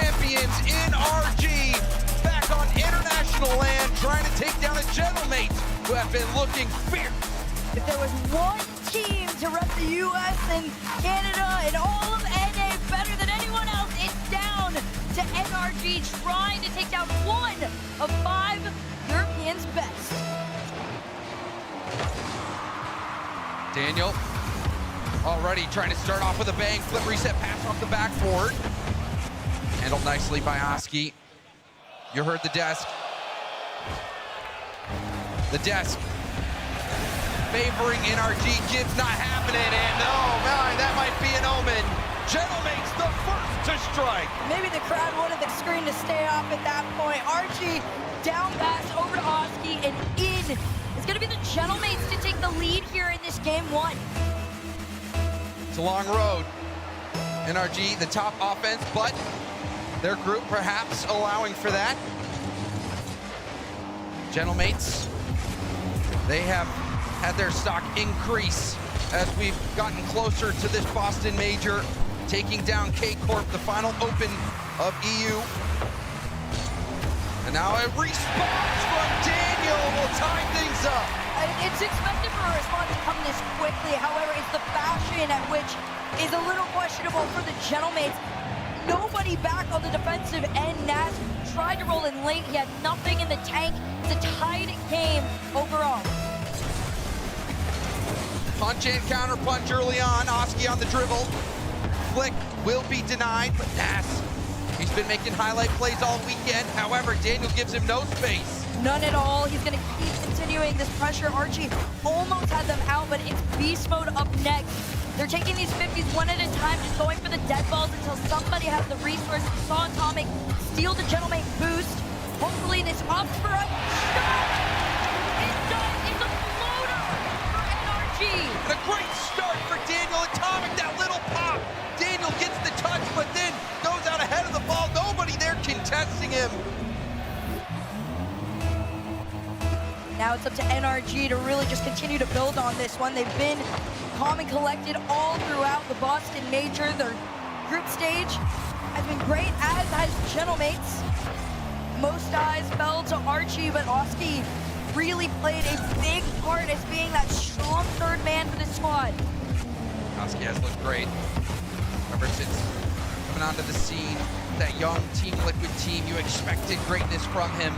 champions NRG back on international land trying to take down the Gentlemen who have been looking fierce. If there was one team to rep the US and Canada and all of NA better than anyone else, it's down to NRG trying to take down one of 5 Europeans' best. Daniel already trying to start off with a bang. Flip reset pass off the backboard. Handled nicely by Oski. You heard the desk. The desk favoring NRG. Gibbs not happening, and oh man, that might be an omen. Gentlemen's the first to strike. Maybe the crowd wanted the screen to stay off at that point. Archie down pass over to Oski and in. It's gonna be the Gentlemen to take the lead here in this game 1. It's a long road. NRG, the top offense, but their group perhaps allowing for that. Gentlemates, they have had their stock increase as we've gotten closer to this Boston major, taking down K Corp, the final open of EU. And now a response from Daniel will tie things up. It's expected for a response to come this quickly. However, it's the fashion at which is a little questionable for the Gentlemen. Nobody back on the defensive end. Nas tried to roll in late. He had nothing in the tank. It's a tied game overall. Punch and counter punch early on. Oski on the dribble. Flick will be denied, but Nas, he's been making highlight plays all weekend. However, Daniel gives him no space. None at all. He's going to keep continuing this pressure. Archie almost had them out, but it's beast mode up next. They're taking these 50s one at a time, just going for the dead balls until somebody has the resources. Saw Atomic steal the Gentleman boost. Hopefully this opts for a shot. It does. It's a floater for NRG. And a great start for Daniel. Atomic, that little pop. Daniel gets the touch, but then goes out ahead of the ball. Nobody there contesting him. Now it's up to NRG to really just continue to build on this one. They've been calm and collected all throughout the Boston Major. Their group stage has been great, as has Gentlemates. Most eyes fell to Archie, but Oski really played a big part as being that strong third man for the squad. Oski has looked great ever since coming onto the scene. That young Team Liquid team, you expected greatness from him.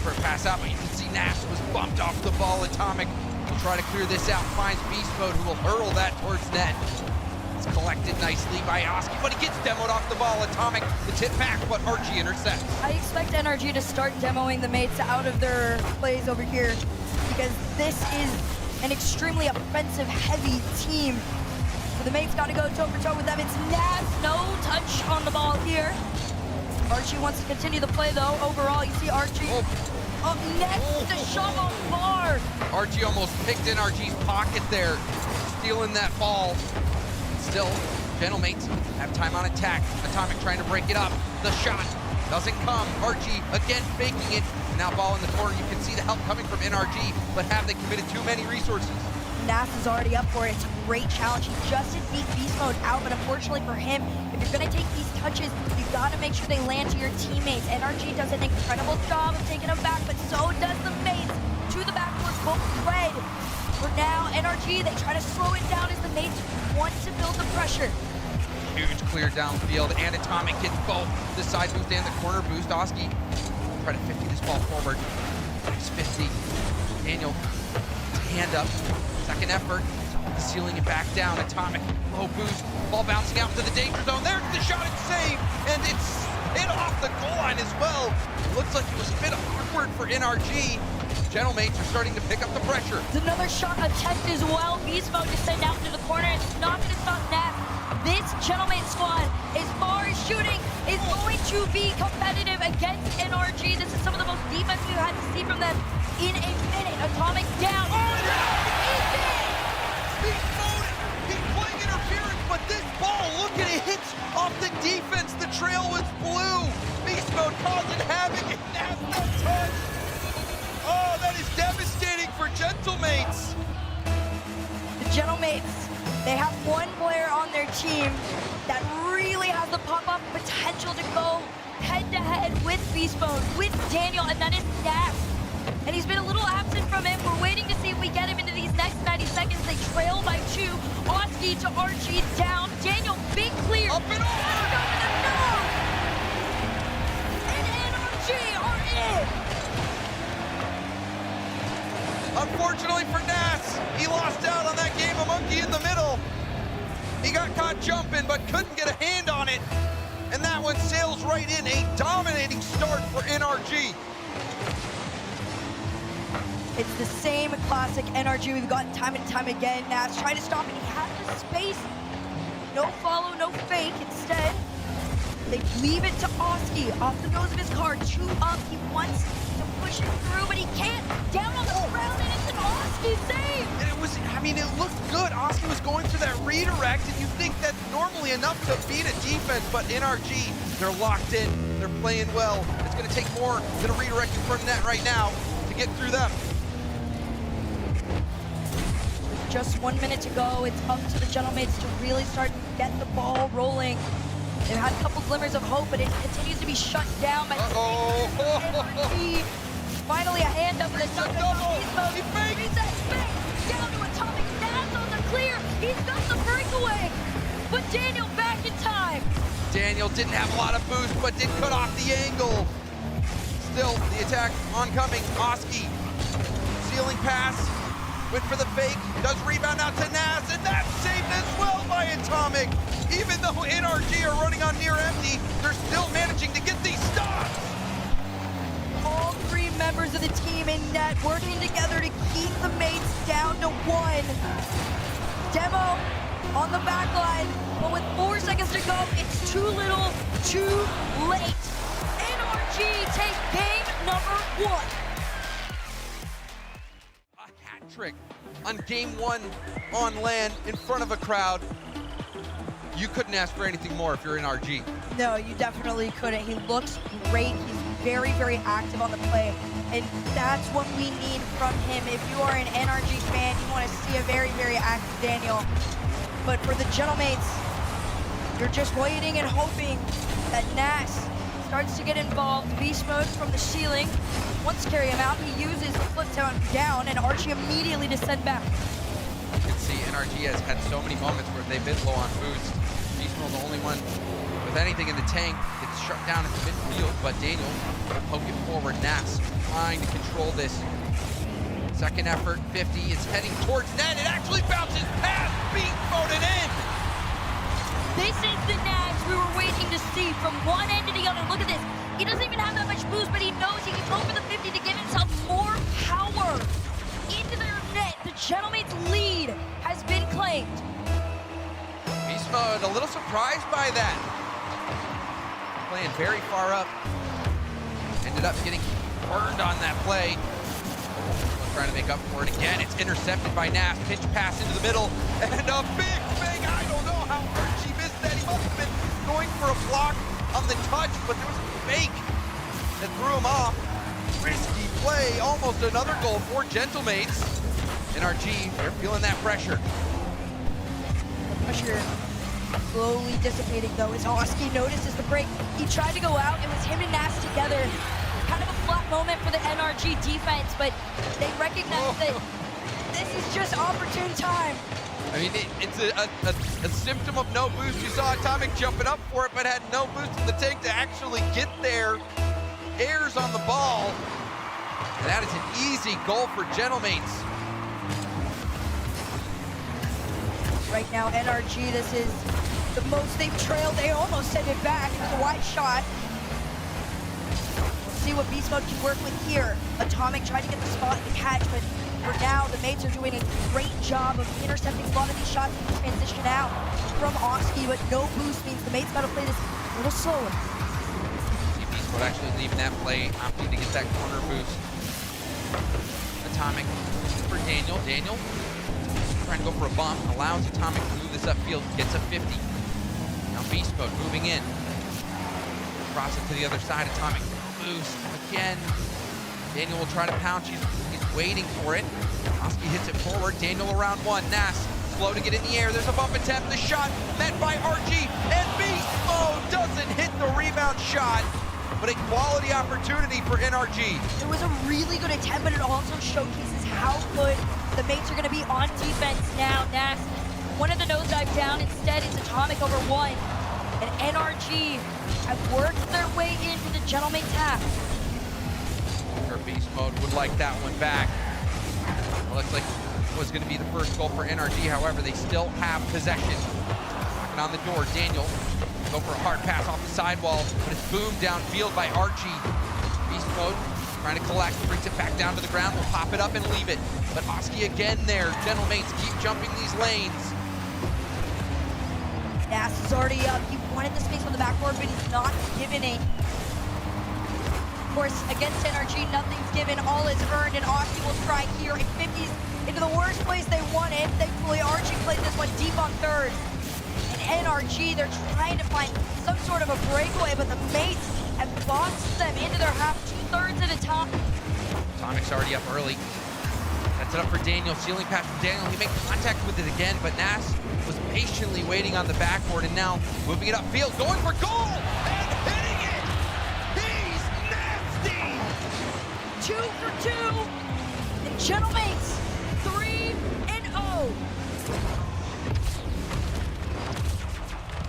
For a pass out, but you can see Nash was bumped off the ball. Atomic will try to clear this out, finds Beast Mode, who will hurl that towards net. It's collected nicely by Oski, but he gets demoed off the ball. Atomic, the tip back, but Archie intercepts. I expect NRG to start demoing the mates out of their plays over here, because this is an extremely offensive-heavy team. So the mates got to go toe-for-toe with them. It's Naz, no touch on the ball here. Archie wants to continue the play, though. Overall, you see Archie up next to shove on bar. Archie almost picked NRG's pocket there, stealing that ball. Still, Gentlemates have time on attack. Atomic trying to break it up. The shot doesn't come. Archie again faking it. Now ball in the corner. You can see the help coming from NRG, but have they committed too many resources? Nas is already up for it. It's a great challenge. He just did beat Beast Mode out, but unfortunately for him, if you're going to take these touches, you've got to make sure they land to your teammates. NRG does an incredible job of taking them back, but so does the mates. To the backboard, both red. For now, NRG, they try to slow it down as the mates want to build the pressure. Huge clear downfield, and Atomic gets both the side boost and the corner boost. Oski try to 50 this ball forward. It's 50. Daniel, hand up. Second effort, sealing it back down. Atomic, low boost, ball bouncing out to the danger zone. There's the shot, it's saved, and it's hit off the goal line as well. Looks like it was a bit awkward for NRG. Gentlemates are starting to pick up the pressure. It's another shot attempt as well. Beast Mode to send out to the corner. It's not going to stop Nat. This Gentleman squad, as far as shooting, is going to be competitive against NRG. This is some of the most defense we've had to see from them in a minute. Atomic down. Oh, yeah! Beast Mode, he's playing interference, but this ball, look at it, hits off the defense. The trail was blue. Beast Mode causing havoc, and that's no touch. Oh, that is devastating for Gentlemates. The Gentlemates, they have one player on their team that really has the pop-up potential to go head-to-head with Beast Mode, with Daniel, and that is Nas. And he's been a little absent from it. We're waiting to see if we get him into these next 90 seconds. They trail by 2. Oski to RG down. Daniel, big clear. Up and over! And NRG are in! Unfortunately for Nas, he lost out on that game of monkey in the middle. He got caught jumping, but couldn't get a hand on it. And that one sails right in, a dominating start for NRG. It's the same classic NRG we've gotten time and time again. Nas trying to stop it. He had the space. No follow, no fake. Instead, they leave it to Oski off the nose of his car. 2 up. He wants to push it through, but he can't. Down on the ground, and it's an Oski save. And it was, I mean, it looked good. Oski was going through that redirect, and you think that's normally enough to beat a defense, but NRG, they're locked in. They're playing well. It's going to take more than a redirect in front of net right now to get through them. Just 1 minute to go. It's up to the Gentlemates to really start to get the ball rolling. They've had a couple glimmers of hope, but it continues to be shut down by NRG. Finally a hand up in the double. He fakes that fake. Down to Atomic. Nas on the clear. He's got the breakaway. But Daniel back in time. Daniel didn't have a lot of boost, but did cut off the angle. Still, the attack oncoming. Oski, ceiling pass. Went for the fake, does rebound out to Nas, and that's saved as well by Atomic. Even though NRG are running on near empty, they're still managing to get these stops. All 3 members of the team in net working together to keep the mates down to 1. Demo on the back line, but with 4 seconds to go, it's too little, too late. NRG take game number 1. Trick on game 1 on land in front of a crowd. You couldn't ask for anything more if you're in RG. No, you definitely couldn't. He looks great. He's very, very active on the play, and that's what we need from him. If you are an NRG fan, you want to see a very, very active Daniel. But for the Gentlemates, you're just waiting and hoping that Nas starts to get involved. Beast mode from the ceiling. Once carry him out, he uses the flip down, and Archie immediately to send back. You can see NRG has had so many moments where they've been low on boost. Beast mode the only one with anything in the tank. It's shut down at the midfield, but Daniel will poke it forward. Nas trying to control this. Second effort, 50. It's heading towards net. It actually bounces past Beast mode and in. This is the Nas we were waiting to see from one end to the other. Look at this. He doesn't even have that much boost, but he knows he can go for the 50 to give himself more power into their net. The Gentlemates lead has been claimed. Beast mode a little surprised by that. Playing very far up. Ended up getting burned on that play. Trying to make up for it again. It's intercepted by Nas. Pitch pass into the middle. And a big fake. I don't know how Archie missed that. He must have been going for a block on the touch, but there was a fake that threw him off. Risky play. Almost another goal for Gentlemates. NRG, they're feeling that pressure. The pressure slowly dissipating though as Oski notices the break. He tried to go out. It was him and Nas together. Kind of a flat moment for the NRG defense, but they recognize that this is just opportune time. I mean, it's a symptom of no boost. You saw Atomic jumping up for it, but had no boost in the tank to actually get there. Airs on the ball. And that is an easy goal for Gentlemates. Right now, NRG, this is the most they've trailed. They almost send it back. It was a wide shot. We'll see what Beast Mode can work with here. Atomic tried to get the spot and the catch, but for now, the mates are doing a great job of intercepting a lot of these shots and transition out from Oski, but no boost means the mates gotta play this a little slower. See Beast Mode actually leaving that play, opting to get that corner boost. Atomic for Daniel. Daniel trying to go for a bump, allows Atomic to move this upfield, gets a 50. Now Beast Mode moving in. Cross it to the other side, Atomic boost again. Daniel will try to pounce, he's waiting for it. Oski hits it forward, Daniel around one, Nas floating it in the air. There's a bump attempt. The shot met by RG, and Beast Mode doesn't hit the rebound shot, but a quality opportunity for NRG. It was a really good attempt, but it also showcases how good the mates are going to be on defense now. Nas wanted the nosedive down. Instead, it's Atomic over one. And NRG have worked their way into the gentleman tap. Beast Mode would like that one back. It looks like it was going to be the first goal for NRG. However, they still have possession. Knocking on the door, Daniel go for a hard pass off the sidewall, but it's boomed downfield by RG. Beast Mode trying to collect, brings it back down to the ground. We'll pop it up and leave it. But Oski again there. Gentlemates keep jumping these lanes. Nas is already up. He wanted the space on the backboard, but he's not given it. Of course, against NRG, nothing's given, all is earned, and Oski will try here in 50s into the worst place they wanted. Thankfully, RG played this one deep on third. And NRG, they're trying to find some sort of a breakaway, but the mates have boxed them into their half, 2/3 at a time. Atomic's already up early. Sets it up for Daniel. Ceiling pass from Daniel. He makes contact with it again, but Nas was patiently waiting on the backboard, and now moving it upfield, going for goal, and hitting it! He's nasty! 2 for 2, and Gentlemates 3-0.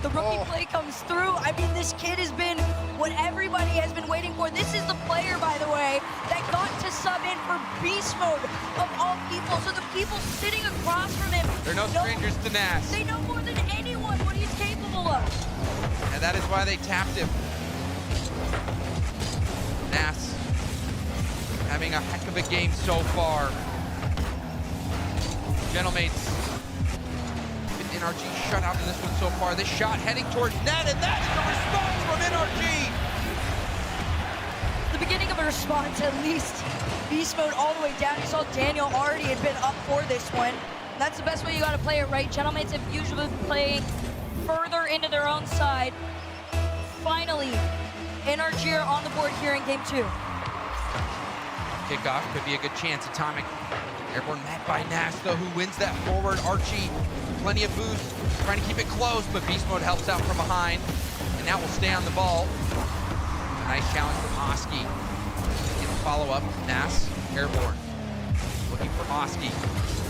The rookie play comes through. I mean, this kid has been what everybody has been waiting for. This is the player, by the way, that got to sub in for Beast Mode of all people. So the people sitting across from him, they're no strangers to Nas. They know more than anyone what he's capable of. And that is why they tapped him. Nas having a heck of a game so far. Gentlemates, NRG shut out in this one so far. This shot heading towards net, and that is the response from NRG. The beginning of a response, at least. Beast Mode all the way down. You saw Daniel already had been up for this one. That's the best way you got to play it, right? Gentlemates have usually been playing further into their own side. Finally, NRG are on the board here in game 2. Kickoff could be a good chance. Atomic airborne met by Nas, though, who wins that forward. Archie, plenty of boost, trying to keep it close, but Beast Mode helps out from behind, and now will stay on the ball. Nice challenge from Oski. In the follow-up, Nas, airborne, looking for Oski.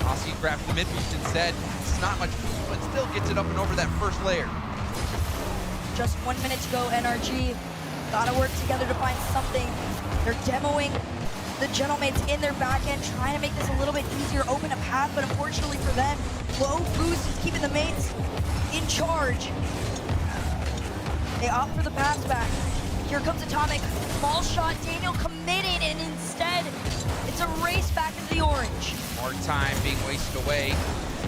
Oski grabs the mid boost instead. It's not much boost, but still gets it up and over that first layer. Just 1 minute to go, NRG. Gotta work together to find something. They're demoing the Gentlemates in their back end, trying to make this a little bit easier, open a path, but unfortunately for them, low boost is keeping the mates in charge. They opt for the pass back. Here comes Atomic, small shot, Daniel committed, and instead, it's a race back into the orange. More time being wasted away.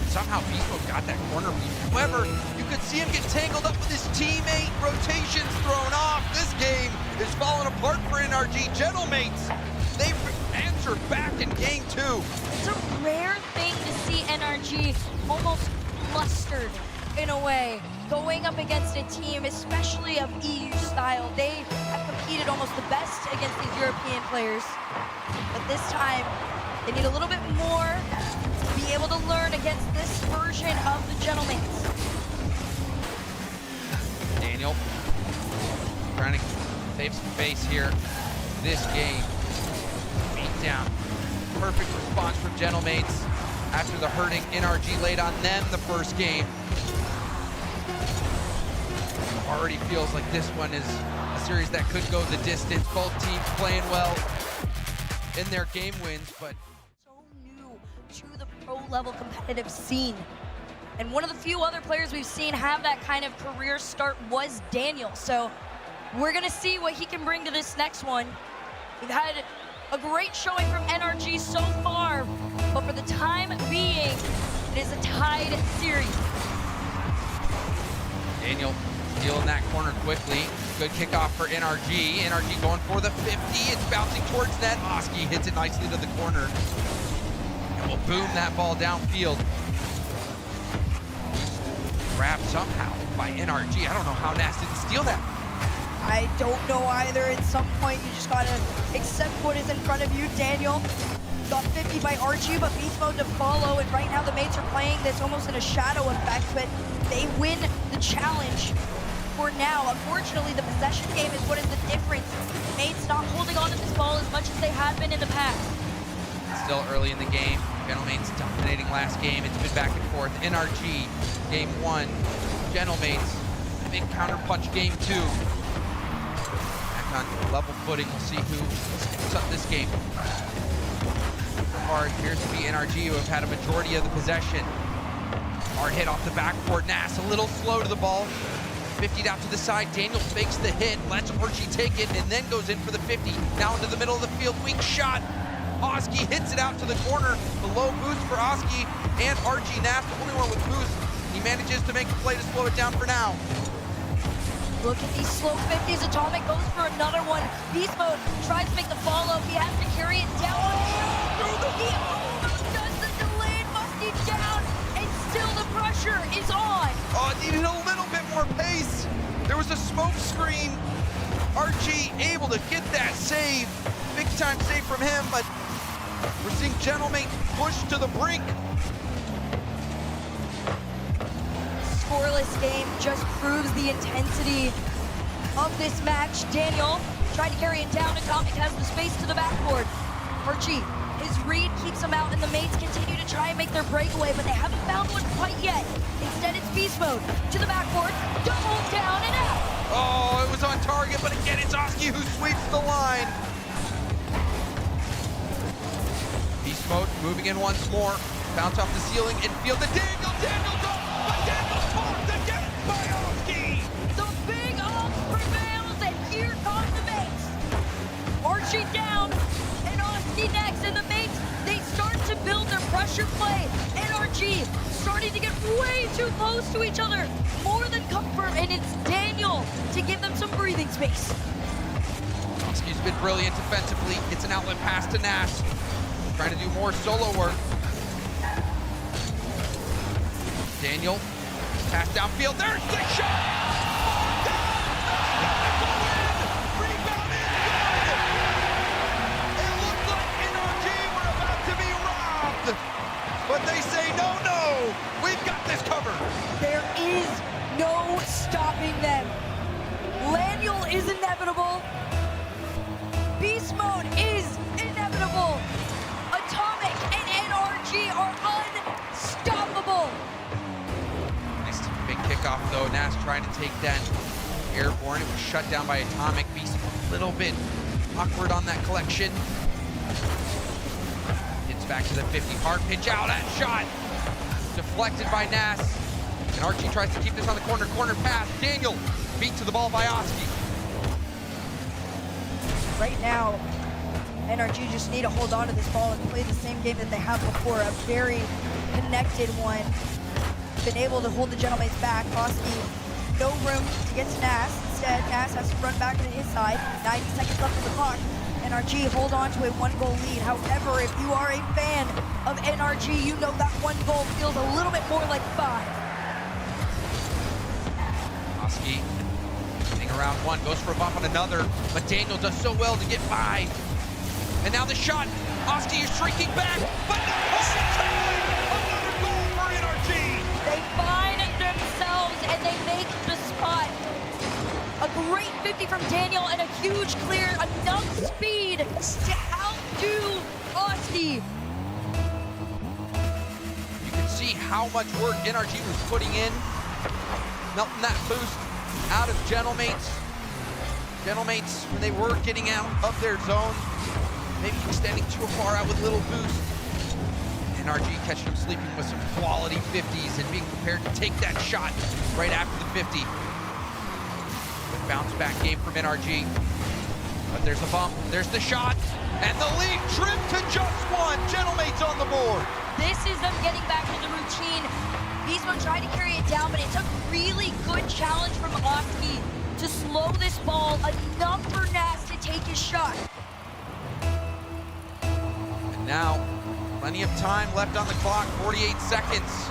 Somehow Beast Mode got that corner beat. However, you could see him get tangled up with his teammate. Rotations thrown off. This game is falling apart for NRG. Gentlemates, they answered back in game 2. It's a rare thing to see NRG almost flustered in a way, going up against a team, especially of EU style. They have competed almost the best against these European players. But this time, they need a little bit more to be able to learn against this version of the Gentlemates. Daniel trying to save some face here. This game, beat down. Perfect response from Gentlemates after the hurting NRG laid on them the first game. Already feels like this one is a series that could go the distance. Both teams playing well in their game wins, but So new to the pro level competitive scene. And one of the few other players we've seen have that kind of career start was Daniel. So we're gonna see what he can bring to this next one. We've had a great showing from NRG so far, but for the time being, it is a tied series. Daniel stealing that corner quickly. Good kickoff for NRG. NRG going for the 50. It's bouncing towards net. Oski hits it nicely to the corner. And will boom that ball downfield. Grabbed somehow by NRG. I don't know how Nas didn't steal that. I don't know either. At some point, you just gotta accept what is in front of you. Daniel Got 50 by RG, but beast mode to follow, and right now the mates are playing this almost in a shadow effect, but they win the challenge for now. Unfortunately, the possession game is what is the difference. Mates not holding on to this ball as much as they had been in the past. Still early in the game. Gentlemates dominating last game. It's been back and forth. NRG, game 1. Gentlemates, a big counter-punch game 2. Back on level footing. We'll see who sticks up this game. Hard appears to be NRG, who have had a majority of the possession. Hard hit off the backboard. Nas a little slow to the ball. 50 out to the side. Daniel fakes the hit, lets Archie take it, and then goes in for the 50. Now into the middle of the field. Weak shot. Oski hits it out to the corner. The low boost for Oski and Archie. Nas, the only one with boost. He manages to make the play to slow it down for now. Look at these slow 50s. Atomic goes for another one. Beast mode tries to make the follow. He has to carry it down. He almost does the delayed musty down, and still the pressure is on. Oh, it needed a little bit more pace. There was a smoke screen. Archie able to get that save. Big time save from him, but we're seeing Gentleman push to the brink. Scoreless game just proves the intensity of this match. Daniel tried to carry it down. Atomic has the space to the backboard. Archie, his read keeps him out, and the mates continue to try and make their breakaway, but they haven't found one quite yet. Instead, it's beast mode to the backboard, double down and out. Oh, it was on target, but again, it's Oski who sweeps the line. Beast mode moving in once more. Bounce off the ceiling and field to Daniel. Daniel's up, but Daniel's blocked again by Oski. The big up prevails, and here comes the mates. Archie down, and Oski next, and the mates, they start to build their pressure play. NRG starting to get way too close to each other. More than comfort, and it's Daniel to give them some breathing space. Oski's been brilliant defensively. It's an outlet pass to Nas. Trying to do more solo work. Daniel, pass downfield. There's the shot! Rebound is good! It looks like NRG were about to be robbed. But they say, no, no, we've got this covered. There is no stopping them. Laniel is inevitable. Beast mode is inevitable. Atomic and NRG are unstoppable. Nice big kickoff though. Nas trying to take that airborne. It was shut down by Atomic. Beast a little bit awkward on that collection. Gets back to the 50. Hard pitch out. That shot deflected by Nas. And Archie tries to keep this on the corner. Corner pass. Daniel beat to the ball by Oski. Right now, NRG just need to hold on to this ball and play the same game that they have before, a very connected one. Been able to hold the Gentlemates back. Oski, no room to get to Nas. Instead, Nas has to run back to his side. 90 seconds left on the clock. NRG hold on to a 1-goal lead. However, if you are a fan of NRG, you know that 1 goal feels a little bit more like 5. Oski hitting around 1, goes for a bump on another, but Daniel does so well to get by. And now the shot. Oski is shrinking back, but another goal for NRG. They find themselves and they make the spot. A great 50 from Daniel and a huge clear, enough speed to outdo Oski. You can see how much work NRG was putting in, melting that boost out of Gentlemates. Gentlemates, when they were getting out of their zone, maybe extending too far out with little boost. NRG catching him sleeping with some quality 50s and being prepared to take that shot right after the 50. Good bounce back game from NRG. But there's a bump, there's the shot, and the lead trimmed to just 1. Gentlemates on the board. This is them getting back to the routine. Beastman tried to carry it down, but it's a really good challenge from Oski to slow this ball enough for Nas to take his shot. And now, plenty of time left on the clock, 48 seconds.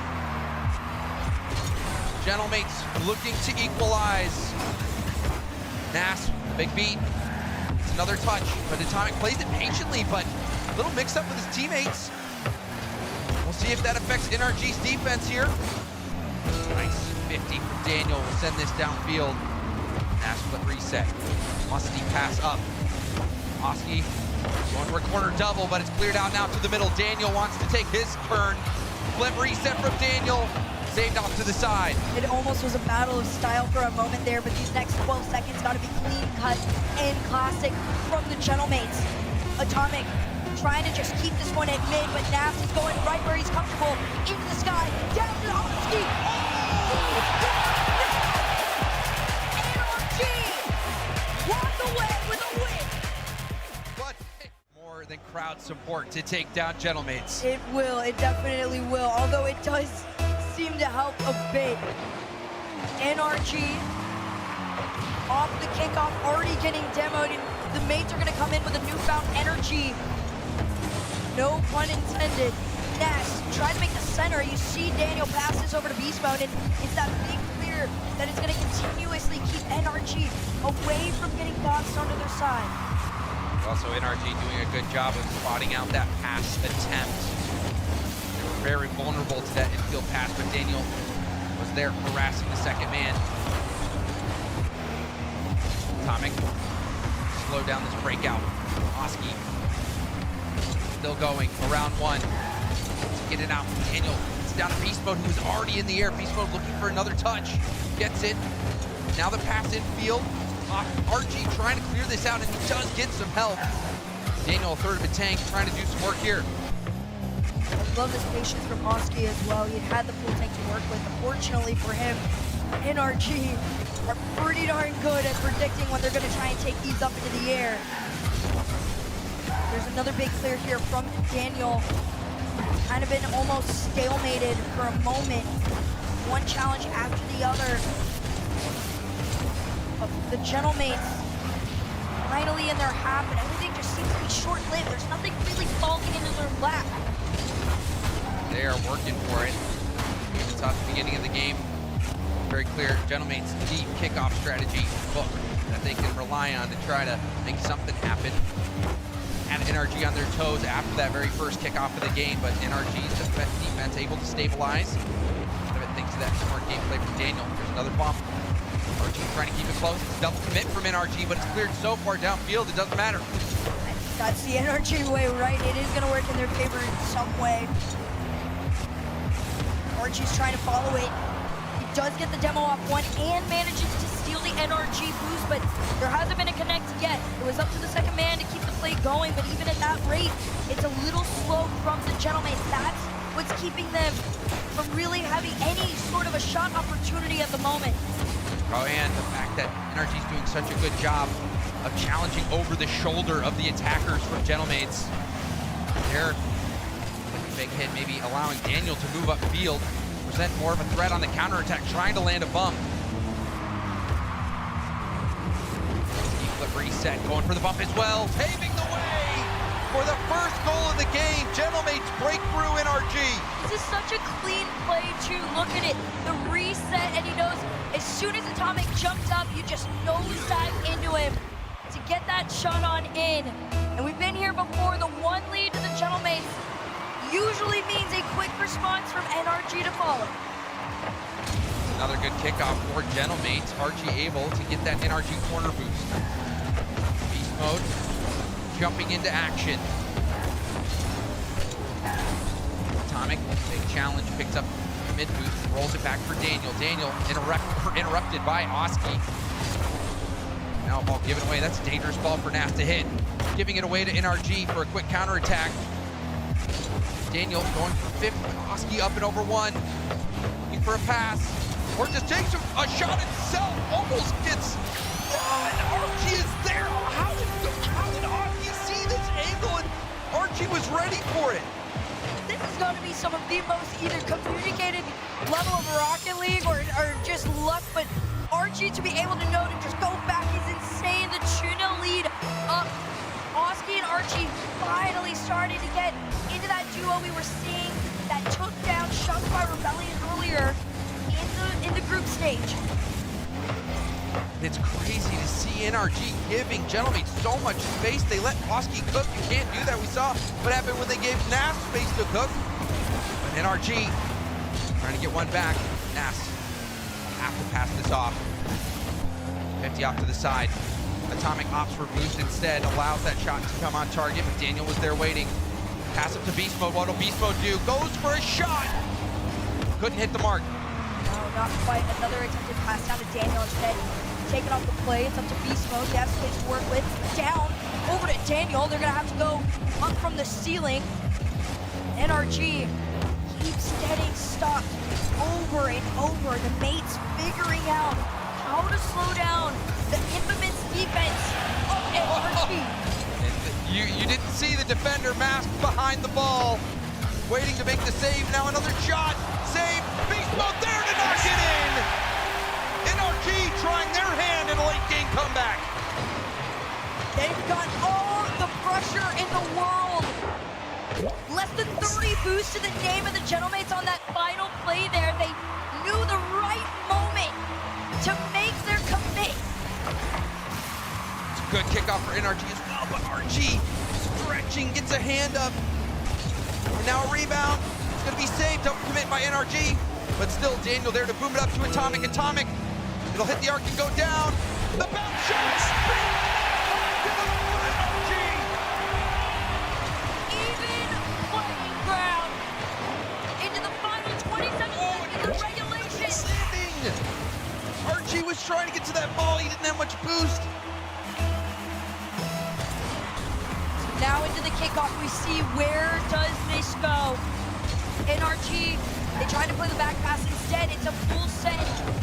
Gentlemates looking to equalize. Nas, big beat. It's another touch, but Atomic plays it patiently, but little mix up with his teammates. We'll see if that affects NRG's defense here. Nice 50 from Daniel. Will send this downfield. Nash flip reset. Musty pass up. Oski going for a corner double, but it's cleared out now to the middle. Daniel wants to take his turn. Flip reset from Daniel. Saved off to the side. It almost was a battle of style for a moment there, but these next 12 seconds got to be clean cut and classic from the Gentlemates. Atomic trying to just keep this one at mid, but Naps is going right where he's comfortable, into the sky, down to the Oski. NRG walk away with a win. But more than crowd support to take down Gentlemates. It will, it definitely will, although it does seem to help a bit. NRG off the kickoff, already getting demoed, and the mates are gonna come in with a newfound energy. No pun intended. Nash try to make the center. You see Daniel pass this over to Beast Mode, and it's that big clear that is gonna continuously keep NRG away from getting boxed onto their side. Also NRG doing a good job of spotting out that pass attempt. Very vulnerable to that infield pass, but Daniel was there harassing the second man. Atomic, slow down this breakout. Oski, still going, around one. To get it out, Daniel, it's down to Beast Mode, who was already in the air. Beast Mode looking for another touch, gets it. Now the pass infield. RG trying to clear this out, and he does get some help. Daniel, a third of a tank, trying to do some work here. I love this patience from Oski as well. He had the full tank to work with. Unfortunately for him, NRG are pretty darn good at predicting when they're going to try and take these up into the air. There's another big clear here from Daniel. Kind of been almost stalemated for a moment. One challenge after the other. But the Gentlemates finally in their half, and everything just seems to be short-lived. There's nothing really falling into their lap. They are working for it. We saw at the beginning of the game. Very clear, Gentlemates' deep kickoff strategy book that they can rely on to try to make something happen. Had NRG on their toes after that very first kickoff of the game, but NRG's defense able to stabilize. Part of it thanks to that smart gameplay from Daniel. There's another bump. RG trying to keep it close. It's double commit from NRG, but it's cleared so far downfield, it doesn't matter. That's the NRG way, right? It is going to work in their favor in some way. RG's trying to follow it. He does get the demo off one and manages to steal the NRG boost, but there hasn't been a connect yet. It was up to the second man to keep the play going, but even at that rate, it's a little slow from the Gentlemates. That's what's keeping them from really having any sort of a shot opportunity at the moment. Oh, and the fact that NRG's doing such a good job of challenging over the shoulder of the attackers from Gentlemates. They're like a big hit, maybe allowing Daniel to move upfield, present more of a threat on the counterattack, trying to land a bump. Deep flip reset, going for the bump as well, paving the way for the first goal of the game. Gentlemates break through NRG. This is such a clean play too. Look at it, the reset, and he knows as soon as Atomic jumps up, you just nosedive into him to get that shot on in. And we've been here before, the one lead to the Gentlemates usually means a quick response from NRG to follow. Another good kickoff for Gentlemates. RG able to get that NRG corner boost. Beast Mode jumping into action. Atomic, big challenge, picks up mid boost, rolls it back for Daniel. Daniel interrupted by Oski. Now ball given away. That's a dangerous ball for Nas to hit. Giving it away to NRG for a quick counterattack. Daniel going for 50. Oski up and over one. Looking for a pass. Or just takes a shot himself. Almost gets. And RG is there. How did Oski see this angle? And RG was ready for it. This is going to be some of the most either communicated level of Rocket League or just luck, but RG to be able to know to just go back is insane. The 2-0 lead up. Oski and RG finally started to get into that duo we were seeing that took down Shopify Rebellion earlier in the group stage. It's crazy to see NRG giving Gentlemen so much space. They let Oski cook. You can't do that. We saw what happened when they gave Nas space to cook. But NRG trying to get one back. Nas have to pass this off. 50 off to the side. Atomic opts for boost instead. Allows that shot to come on target. McDaniel was there waiting. Pass up to Beast Mode. What'll Beast Mode do? Goes for a shot. Couldn't hit the mark. No, not quite. Another attempted pass down to Daniel instead. Taking off the play. It's up to Beast Mode. He has space to work with. Down over to Daniel. They're going to have to go up from the ceiling. NRG keeps getting stopped over and over. The mates figuring out how to slow down the infamous defense of NRG. You didn't see the defender masked behind the ball, waiting to make the save. Now another shot, save, Beast Mode there to knock it in. NRG trying their hand in a late game comeback. They've got all the pressure in the world. Less than 30 boosts to the name of the Gentlemates on that final play there. They knew the right moment to make their commit. It's a good kickoff for NRG as well, but RG stretching, gets a hand up. And now a rebound. It's going to be saved. Don't commit by NRG. But still, Daniel there to boom it up to Atomic. Atomic, it'll hit the arc and go down. The bounce shot. NRG. Even playing ground into the final 27 seconds of regulation. Standing. RG was trying to get to that ball. He didn't have much boost. Now into the kickoff, we see where does this go? NRG, they tried to play the back pass instead. It's a full set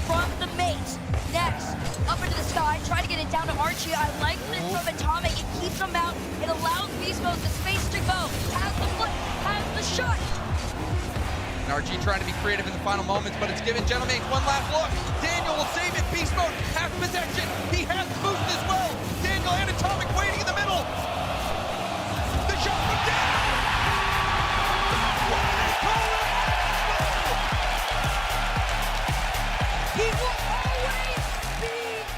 from the mates. Next, up into the sky, try to get it down to Archie. I like this from Atomic. It keeps them out. It allows Beast Mode the space to go. Has the flip, has the shot. NRG trying to be creative in the final moments, but it's given Gentlemen one last look. Daniel will save it. Beast Mode has possession. He has boost as well. Daniel and Atomic waiting in the middle. The shot from Daniel. What do they call it? He will always be it.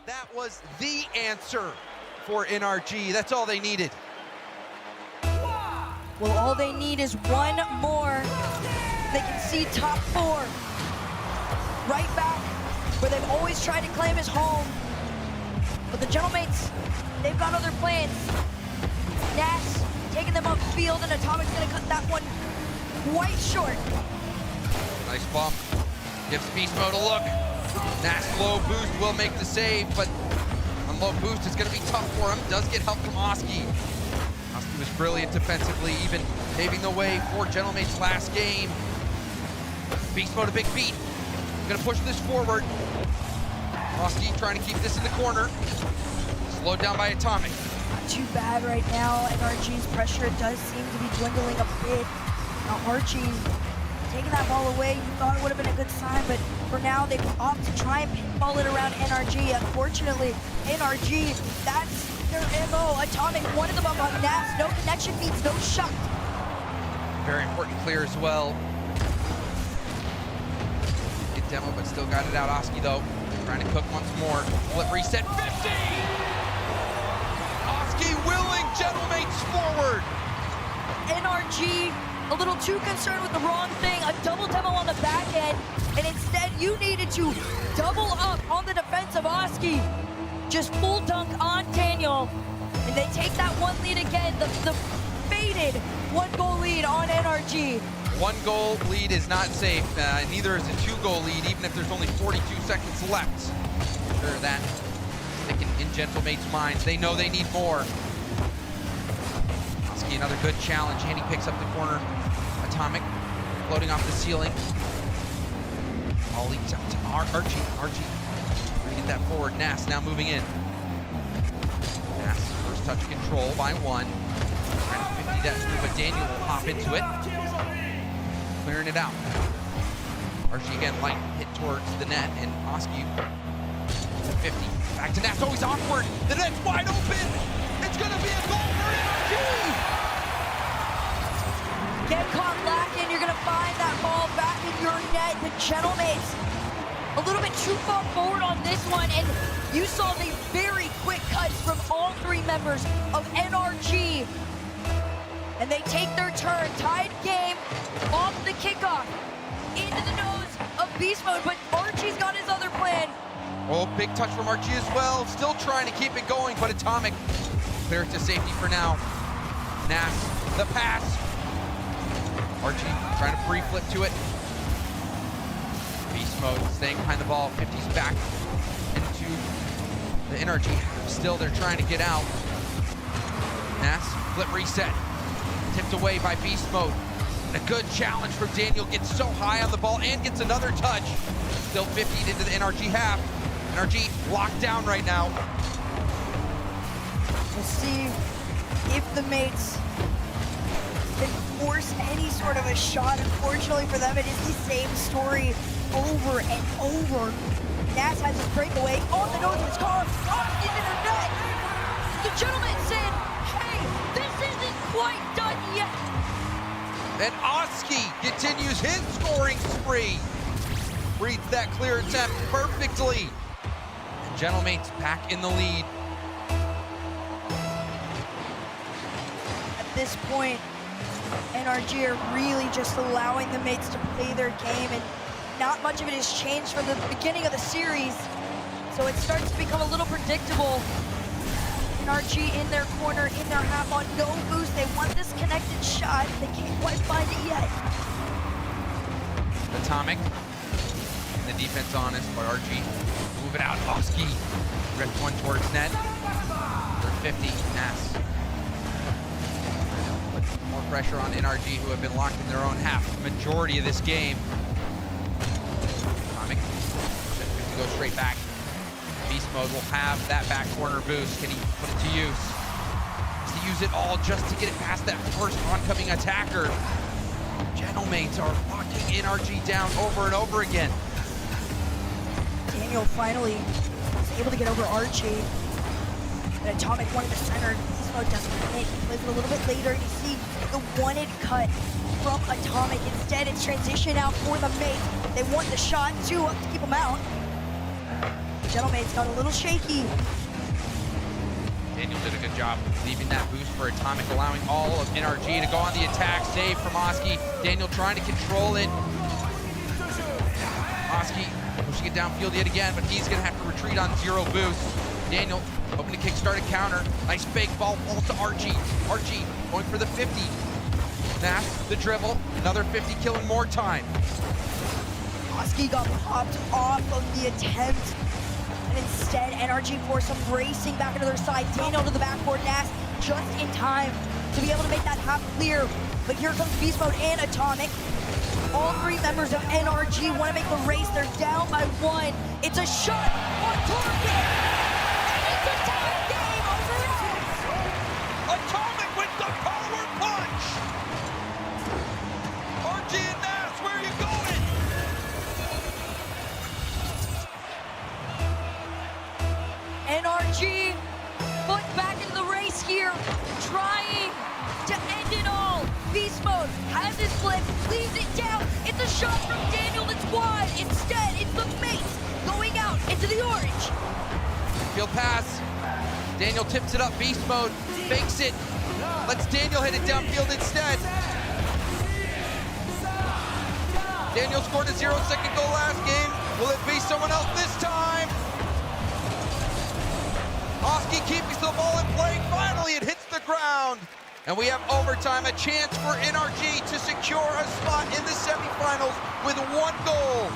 That was the answer for NRG. That's all they needed. Well, all they need is one more. They can see top four. Right back where they've always tried to claim his home. But the Gentlemates, they've got other plans. Nas taking them upfield, and Atomic's gonna cut that one quite short. Nice bump. Gives Beast Mode a look. Nas low boost will make the save, but on low boost it's gonna be tough for him. Does get help from Oski. Oski was brilliant defensively, even paving the way for Gentlemate's last game. Beast Mode a big beat. Gonna push this forward. Oski trying to keep this in the corner. Slowed down by Atomic. Not too bad right now. NRG's pressure does seem to be dwindling a bit. Now Archie taking that ball away, you thought it would have been a good sign, but for now they've opted to try and pinball it around NRG. Unfortunately, NRG, that's their MO. Atomic wanted them up on Nas. No connection means no shot. Very important clear as well. Get demo, but still got it out. Oski though, trying to cook once more. Flip reset, 50! Oski willing, Gentlemates forward. NRG a little too concerned with the wrong thing, a double demo on the back end, and instead you needed to double up on the defense of Oski. Just full dunk on Daniel, and they take that one lead again, the faded one-goal lead on NRG. One goal lead is not safe, neither is a two-goal lead, even if there's only 42 seconds left. Sure, that sticking in Gentlemate's minds. They know they need more. Oski, another good challenge, and he picks up the corner. Atomic floating off the ceiling. All leads out to Archie. Archie trying to get that forward. Nas now moving in. Nas first touch control by one. Trying to 50 that through, but Daniel will hop into it. Clearing it out. Archie again, light hit towards the net, and Oski 50. Back to Nas. Always awkward. The net's wide open. It's going to be a goal for NRG. Get caught lacking, you're gonna find that ball back in your net. The Gentlemates a little bit too far forward on this one, and you saw the very quick cuts from all three members of NRG. And they take their turn, tied game, off the kickoff, into the nose of Beast Mode, but Archie's got his other plan. Oh, big touch from Archie as well. Still trying to keep it going, but Atomic clear it to safety for now. Nas, the pass. Archie trying to free flip to it. Beast Mode staying behind the ball. 50's back into the NRG. Still, they're trying to get out. Nas, flip reset. Tipped away by Beast Mode. And a good challenge from Daniel. Gets so high on the ball and gets another touch. Still 50 into the NRG half. NRG locked down right now. We'll see if the mates can force any sort of a shot. Unfortunately for them, it is the same story over and over. Nas has his breakaway on the nose of his car. Off into the net. The gentleman said, hey, this isn't quite done yet. And Oski continues his scoring spree. Reads that clear attempt perfectly. And Gentlemate's back in the lead. At this point, NRG are really just allowing the mates to play their game, and not much of it has changed from the beginning of the series. So it starts to become a little predictable. NRG in their corner, in their half on no boost. They want this connected shot. They can't quite find it yet. Atomic. And the defense honest, but RG move it out. Oski ripped one towards net. They're 50. Nas. Put more pressure on NRG, who have been locked in their own half the majority of this game. Atomic. 50 goes straight back. Beast Mode will have that back corner boost. Can he put it to use? Has to use it all just to get it past that first oncoming attacker. Gentlemates are locking NRG down over and over again. Daniel finally was able to get over Archie. And Atomic wanted to center. Beast Mode doesn't hit. He plays it a little bit later. You see the wanted cut from Atomic. Instead, it's transition out for the mates. They want the shot, too, up to keep them out. Gentlemate's got a little shaky. Daniel did a good job leaving that boost for Atomic, allowing all of NRG to go on the attack. Save from Oski. Daniel trying to control it. Oski pushing it downfield yet again, but he's going to have to retreat on zero boost. Daniel hoping to kickstart a counter. Nice fake ball falls to Archie. Archie going for the 50. Nas, the dribble. Another 50 killing more time. Oski got popped off of the attempt. And instead, NRG forced some racing back into their side. Daniel to the backboard. Nas just in time to be able to make that half clear. But here comes Beast Mode and Atomic. All three members of NRG want to make the race. They're down by one. It's a shot on target. And it's a tie game overall. Atomic with the power punch. RG and Nas, where are you going? NRG put back into the race here, trying to end it all. Beast Mode has his flip, leaves it down. It's a shot from Daniel that's wide. Instead, it's the mates going out into the orange. Field pass. Daniel tips it up. Beast Mode fakes it. Lets Daniel hit it downfield instead. Daniel scored a 0-second goal last game. Will it be someone else this time? Oski keeps the ball in play. Finally, it hits the ground. And we have overtime, a chance for NRG to secure a spot in the semifinals with one goal.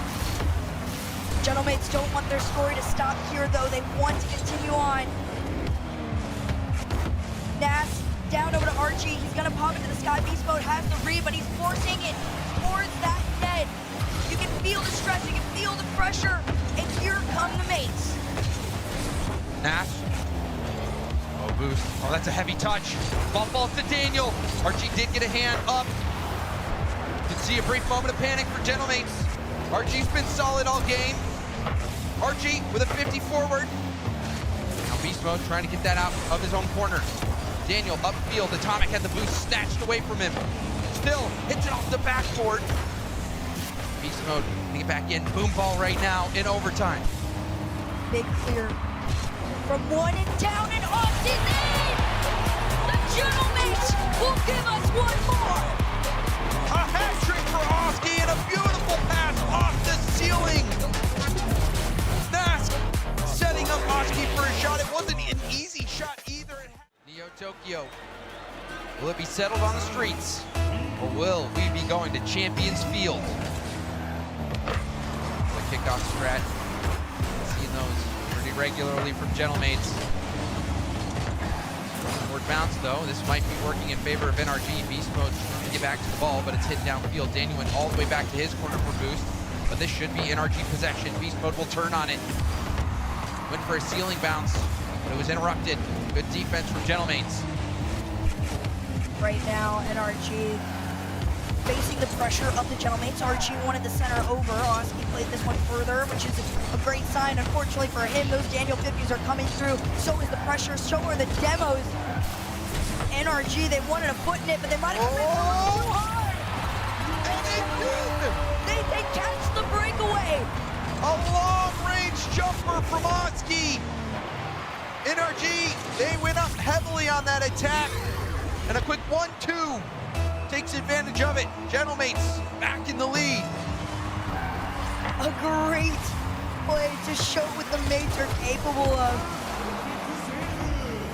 Gentlemates don't want their story to stop here, though. They want to continue on. Nas down over to Archie. He's going to pop into the sky. Beast Mode has the read, but he's forcing it towards that net. You can feel the stress. You can feel the pressure. And here come the mates. Nas. Oh, boost. Oh, that's a heavy touch. Ball falls to Daniel. Archie did get a hand up. You can see a brief moment of panic for Gentlemates. Archie's been solid all game. Archie with a 50 forward. Now Beast Mode trying to get that out of his own corner. Daniel upfield. Atomic had the boost snatched away from him. Still hits it off the backboard. Beast Mode getting it back in. Boom ball right now in overtime. big clear from one and down, and Austin's in! The Gentlemen will give us one more! A hat trick for Oski and a beautiful pass off the ceiling. Nask setting up Oski for a shot. It wasn't an easy shot either. Neotokyo. Will it be settled on the streets? Or will we be going to Champions Field? The kickoff strat. Seeing those pretty regularly from Gentlemates. Forward bounce though. This might be working in favor of NRG. Beast Mode trying to get back to the ball, but it's hit downfield. Daniel went all the way back to his corner for boost, but this should be NRG possession. Beast Mode will turn on it. Went for a ceiling bounce, but it was interrupted. Good defense from Gentlemates. Right now, NRG facing the pressure of the Gentlemates. RG wanted the center over. Oski played this one further, which is a great sign. Unfortunately for him, those Daniel 50s are coming through. So is the pressure, so are the demos. NRG, they wanted a foot in it, but they might have been too hard. And They catch the breakaway. a long-range jumper from Oski. NRG, they went up heavily on that attack. And a quick 1-2 takes advantage of it. Gentlemates back in the lead. A great play to show what the mates are capable of.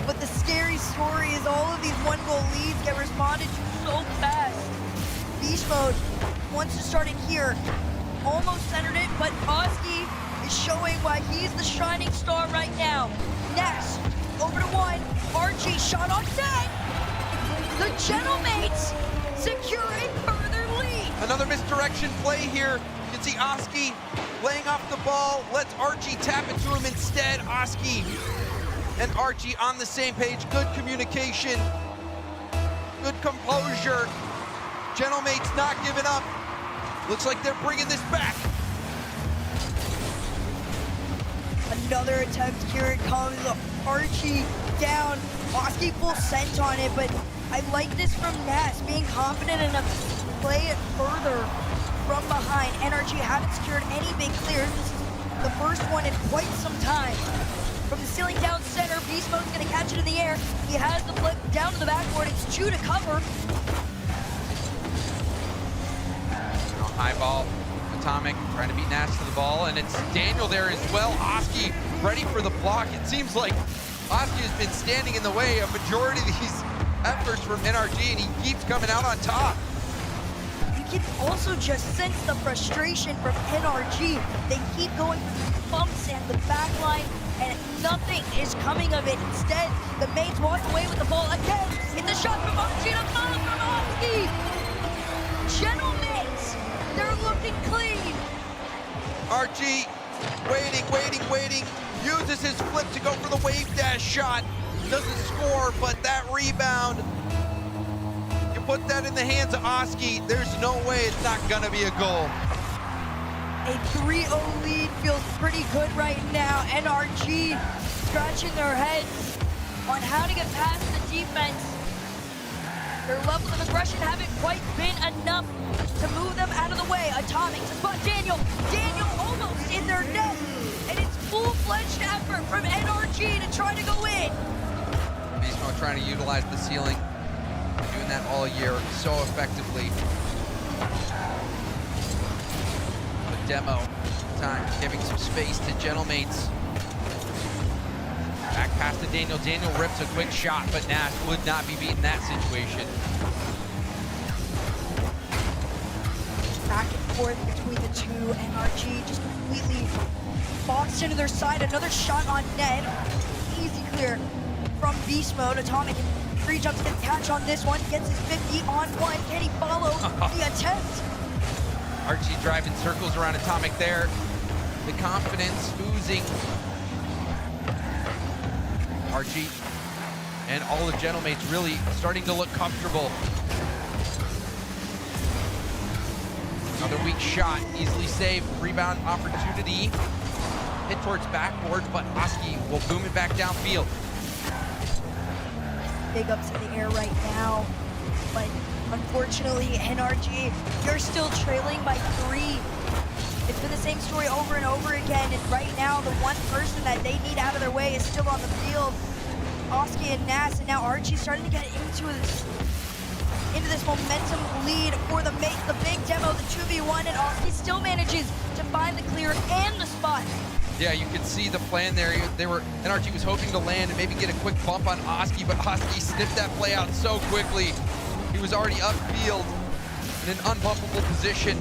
But the scary story is all of these one-goal leads get responded to so fast. Beast Mode wants to start it here. Almost centered it, but Oski is showing why he's the shining star right now. Next, over to one. RG shot on net. The Gentlemates secure a further lead. Another misdirection play here. You can see Oski laying off the ball, lets RG tap it to him instead. Oski and RG on the same page. Good communication, good composure. Gentlemates not giving up. Looks like they're bringing this back. Another attempt, here it comes. RG down. Oski full sent on it, but I like this from Nas, being confident enough to play it further from behind. NRG haven't secured any big clears. This is the first one in quite some time. From the ceiling down center, Beast Mode's gonna catch it in the air. He has the flip down to the backboard. It's two to cover. High ball, Atomic trying to beat Nash to the ball, and it's Daniel there as well. Oski ready for the block. It seems like Oski has been standing in the way of majority of these efforts from NRG, and he keeps coming out on top. You can also just sense the frustration from NRG. They keep going for the bumps and the back line, and nothing is coming of it. Instead, the mates walk away with the ball again. It's a shot from RG to follow from Oski. Gentlemates, they're looking clean. RG waiting, uses his flip to go for the wave dash shot. Doesn't score, but that rebound, you put that in the hands of Oski, there's no way it's not gonna be a goal. A 3-0 lead feels pretty good right now. NRG scratching their heads on how to get past the defense. Their levels of aggression haven't quite been enough to move them out of the way. Atomic to spot Daniel. Daniel almost in their net. And it's full-fledged effort from NRG to try to go in. Beast Mode trying to utilize the ceiling. Doing that all year so effectively. The demo time giving some space to Gentlemates. Back pass to Daniel. Daniel rips a quick shot, but Nash would not be beating that situation. Back and forth between the two. NRG just completely boxed into their side. Another shot on net. Easy clear from Beast Mode. Atomic and free jumps can catch on this one. Gets his 50 on one. Can he follow the attempt? RG driving circles around Atomic there. The confidence oozing. RG and all the Gentlemates really starting to look comfortable. Another weak shot, easily saved. Rebound opportunity. Hit towards backboard, but Oski will boom it back downfield. Big ups in the air right now, but unfortunately, NRG, you're still trailing by 3. It's been the same story over and over again, and right now the one person that they need out of their way is still on the field. Oski and Nas, and now Archie's starting to get into this momentum lead for the big demo, the 2v1, and Oski still manages to find the clear and the spot. Yeah, you could see the plan there. NRG was hoping to land and maybe get a quick bump on Oski, but Oski sniffed that play out so quickly. He was already upfield in an unbumpable position.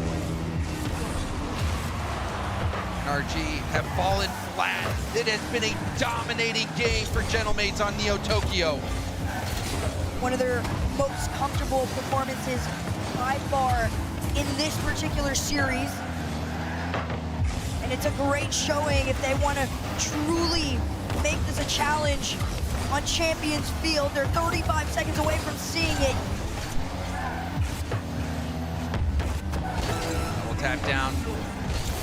NRG have fallen flat. It has been a dominating game for Gentlemates on Neotokyo. One of their most comfortable performances by far in this particular series. And it's a great showing if they want to truly make this a challenge on Champions Field. They're 35 seconds away from seeing it. Double tap down.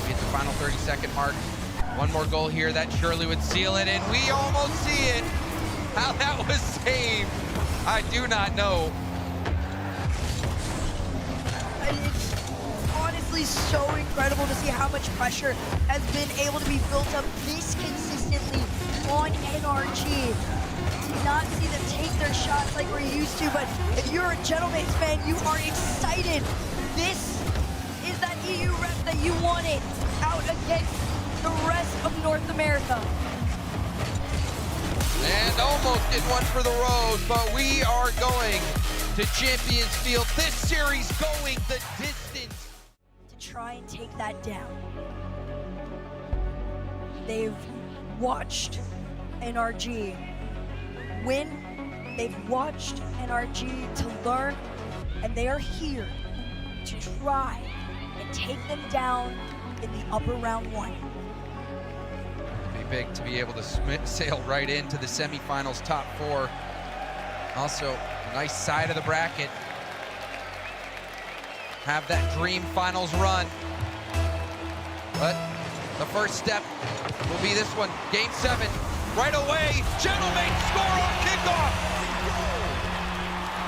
We hit the final 30-second mark. One more goal here, that surely would seal it, and we almost see it. How that was saved, I do not know. It's honestly so incredible to see how much pressure has been able to be built up this consistently on NRG. To not see them take their shots like we're used to, but if you're a Gentlemates fan, you are excited. This is that EU rep that you wanted out against the rest of North America. And almost did one for the Rose, but we are going to Champions Field. This series going the distance. To try and take that down. They've watched NRG win. They've watched NRG to learn, and they are here to try and take them down in the upper round one. Be big to be able to sail right into the semifinals top four. Also, a nice side of the bracket. Have that dream finals run. But the first step will be this one, game 7. Right away, Gentlemates score on kickoff.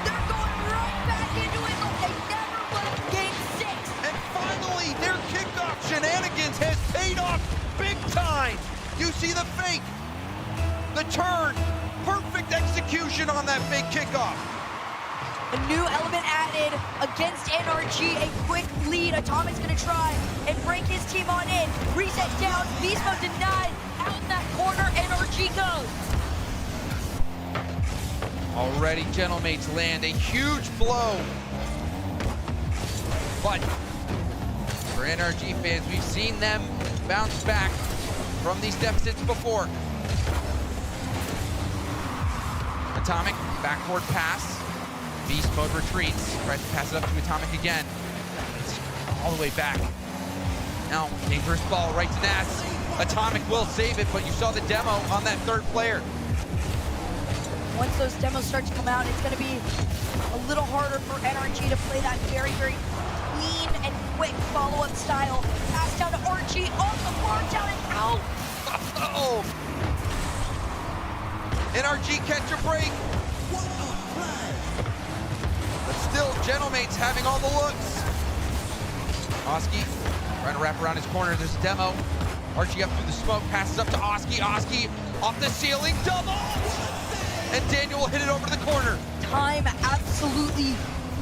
They're going right back into it like they never left game 6. And finally, their kickoff shenanigans has paid off big time. You see the fake, the turn, perfect execution on that big kickoff. A new element added against NRG, a quick lead. Atomic's gonna try and break his team on in. Reset down, beast mode denied. Out in that corner, NRG goes. Already, Gentlemates land a huge blow. But for NRG fans, we've seen them bounce back from these deficits before. Atomic, backboard pass. Beast mode retreats, tries to pass it up to Atomic again. It's all the way back. Now, dangerous ball right to Nas. Atomic will save it, but you saw the demo on that third player. Once those demos start to come out, it's gonna be a little harder for NRG to play that very, very clean and quick follow-up style. Pass down to RG, off the far down and out. Uh-oh. NRG catch a break. But still, Gentlemates having all the looks. Oski trying to wrap around his corner. There's a demo. Archie up through the smoke, passes up to Oski. Oski off the ceiling, double! And Daniel will hit it over to the corner. Time absolutely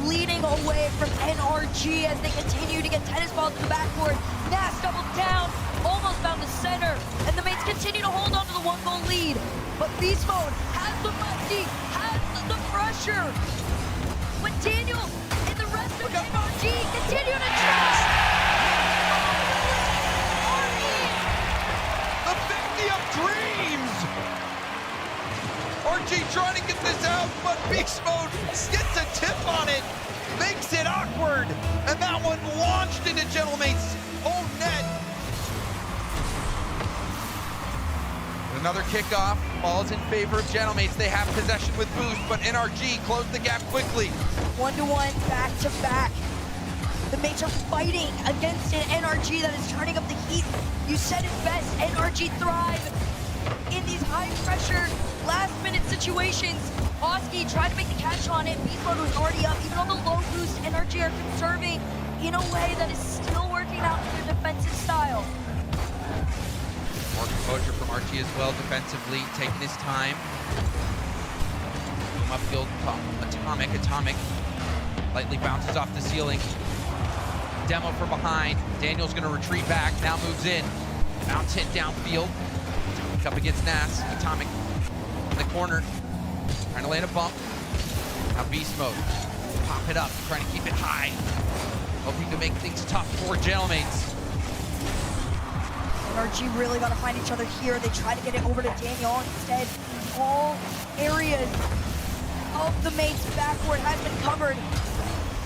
leading away from NRG as they continue to get tennis balls to the backboard. Nas doubled down, almost found the center, and the mates continue to hold on to the 1-goal lead. But Beast Mode has the musty, has the pressure. When Daniel and the rest of NRG continue to try. The 50 of dreams! RG trying to get this out, but Beast Mode gets a tip on it, makes it awkward, and that one launched into Gentlemates' own net. Another kickoff, falls in favor of Gentlemates. They have possession with boost, but NRG closed the gap quickly. 1-to-1, back-to-back. The mates are fighting against an NRG that is turning up the heat. You said it best, NRG thrive in these high-pressure, last-minute situations. Oski tried to make the catch on it. Beast Mode was already up. Even on the low boost, NRG are conserving in a way that is still working spreading out their defensive style. More composure from Archie as well defensively, taking his time. Boom upfield, Atomic. Lightly bounces off the ceiling. Demo from behind. Daniel's gonna retreat back, now moves in. Bounce hit downfield. Atomic up against Nas. Atomic in the corner, trying to land a bump. Now beast mode. Pop it up, trying to keep it high. Hoping to make things tough for Gentleman's. NRG really got to find each other here. They try to get it over to Daniel. Instead, all areas of the mate's backboard has been covered.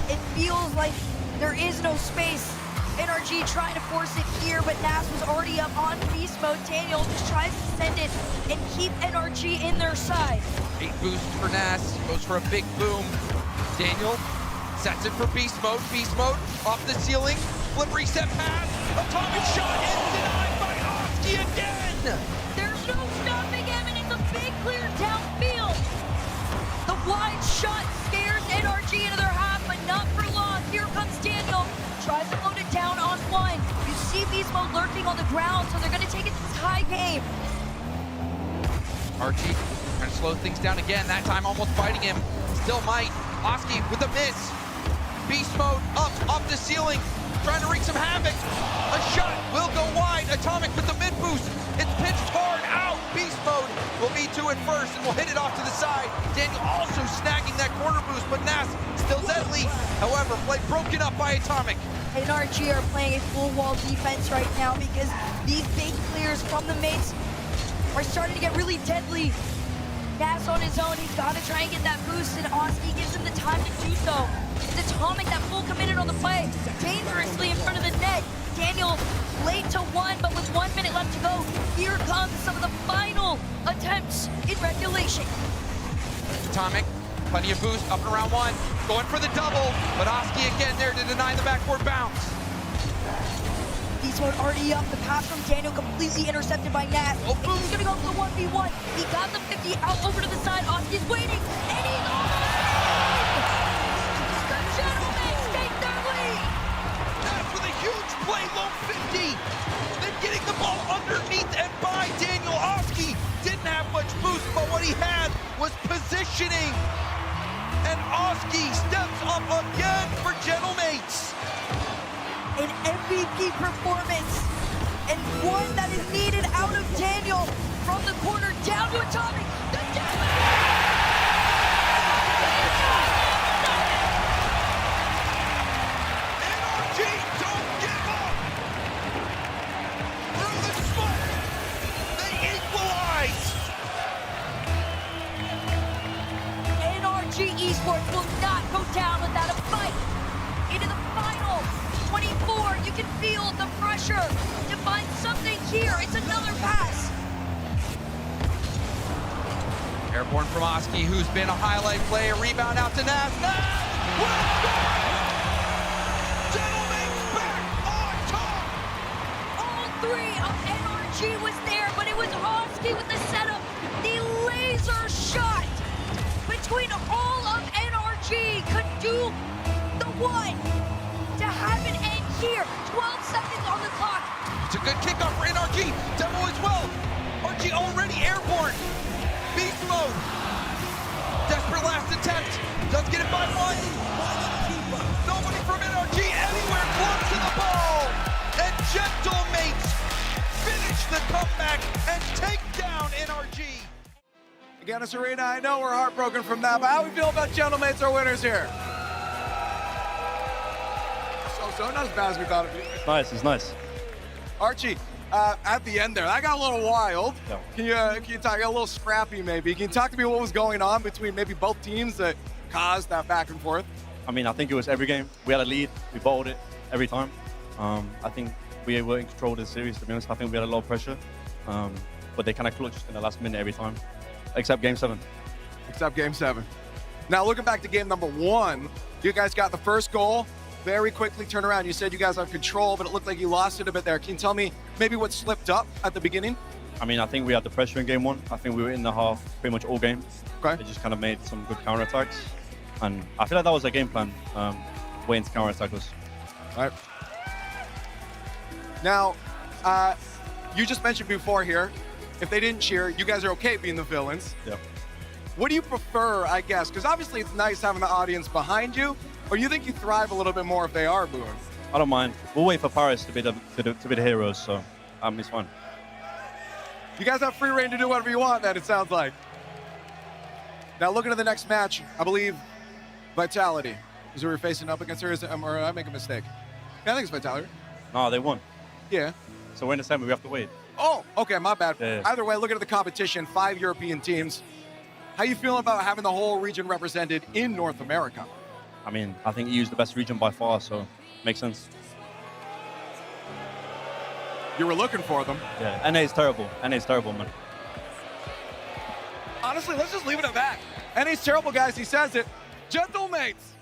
It feels like there is no space. NRG trying to force it here, but Nas was already up on beast mode. Daniel just tries to send it and keep NRG in their side. 8 boost for Nas, goes for a big boom. Daniel sets it for beast mode. Beast mode off the ceiling, flip reset pass. Atomic shot is denied by Oski again. There's no stopping him, and it's a big clear downfield. The wide shot scares NRG into their half, but not for long. Here comes Daniel, tries to load it down on one. You see beast mode lurking on the ground, so they're going to take it to this high game. Archie trying to slow things down again, that time almost biting him. Still might. Oski with a miss. Beast mode up, off the ceiling, trying to wreak some havoc. A shot will go wide. Atomic with the mid boost. It's pitched hard out. Beast mode will be to it first and will hit it off to the side. Daniel also snagging that corner boost, but Nas still deadly. However, play broken up by Atomic. NRG are playing a full wall defense right now because these big clears from the mates are starting to get really deadly. Nas on his own, he's got to try and get that boost, and Oski gives him the time to do so. It's Atomic that full committed on the play, dangerously in front of the net. Daniel late to one, but with 1 minute left to go, here comes some of the final attempts in regulation. Atomic, plenty of boost, up and around one, going for the double, but Oski again there to deny the backboard bounce. Beast mode already up, the pass from Daniel completely intercepted by Nas. Oh, And he's gonna go for the 1v1. He got the 50 out over to the side. Oski's waiting, and he's almost in! The Gentlemen take their lead! Nas with a huge play, low 50. Then getting the ball underneath and by Daniel. Oski didn't have much boost, but what he had was positioning. And Oski steps up again for Gentlemates. An MVP performance, and one that is needed out of Daniel. From the corner down to Atomic. The NRG don't give up. Through the smoke, they equalize. NRG Esports will not go down without a fight. Into the final 24, you can feel the pressure to find something here. It's another pass. Airborne from Oski, who's been a highlight play. A rebound out to Nas. Nas will score! Gentlemen back on top! All three of NRG was there, but it was Oski with the setup. The laser shot between all of NRG could do the one to have an end here. 12 seconds on the clock. It's a good kickoff for NRG. Demo as well. RG already airborne. Beast mode. Desperate last attempt. Does get it by one. Nobody from NRG anywhere close to the ball. And Gentlemates finish the comeback and take down NRG. Agganis Arena, I know we're heartbroken from that, but how we feel about Gentlemates, our winners here? So not as bad as we thought it'd be. It's nice. Archie, at the end there, that got a little wild. Yeah. Can you talk a little scrappy maybe? Can you talk to me what was going on between maybe both teams that caused that back and forth? I mean, I think it was every game. We had a lead. We bottled it every time. I think we were in control of the series, to be honest. I think we had a lot of pressure. But they kind of clutched in the last minute every time, except Game 7. Except Game 7. Now, looking back to game number 1, you guys got the first goal. Very quickly turn around. You said you guys have control, but it looked like you lost it a bit there. Can you tell me maybe what slipped up at the beginning? I mean, I think we had the pressure in Game 1. I think we were in the half pretty much all game. Okay. They just kind of made some good counterattacks. And I feel like that was their game plan, waiting to counterattack us. All right. Now, you just mentioned before here, if they didn't cheer, you guys are okay being the villains. Yeah. What do you prefer, I guess? Because obviously it's nice having the audience behind you, or you think you thrive a little bit more if they are booing? I don't mind. We'll wait for Paris to be the heroes, so it's fun. You guys have free reign to do whatever you want, then, it sounds like. Now, looking at the next match, I believe Vitality is who we're facing up against, or I make a mistake? Yeah, I think it's Vitality. No, they won. Yeah. So we're in the semi, we have to wait. Oh, okay, my bad. Yeah. Either way, looking at the competition, 5 European teams. How you feeling about having the whole region represented in North America? I mean, I think EU is the best region by far, so makes sense. You were looking for them. Yeah, NA is terrible. NA is terrible, man. Honestly, let's just leave it at that. NA's terrible, guys. He says it. Gentlemates.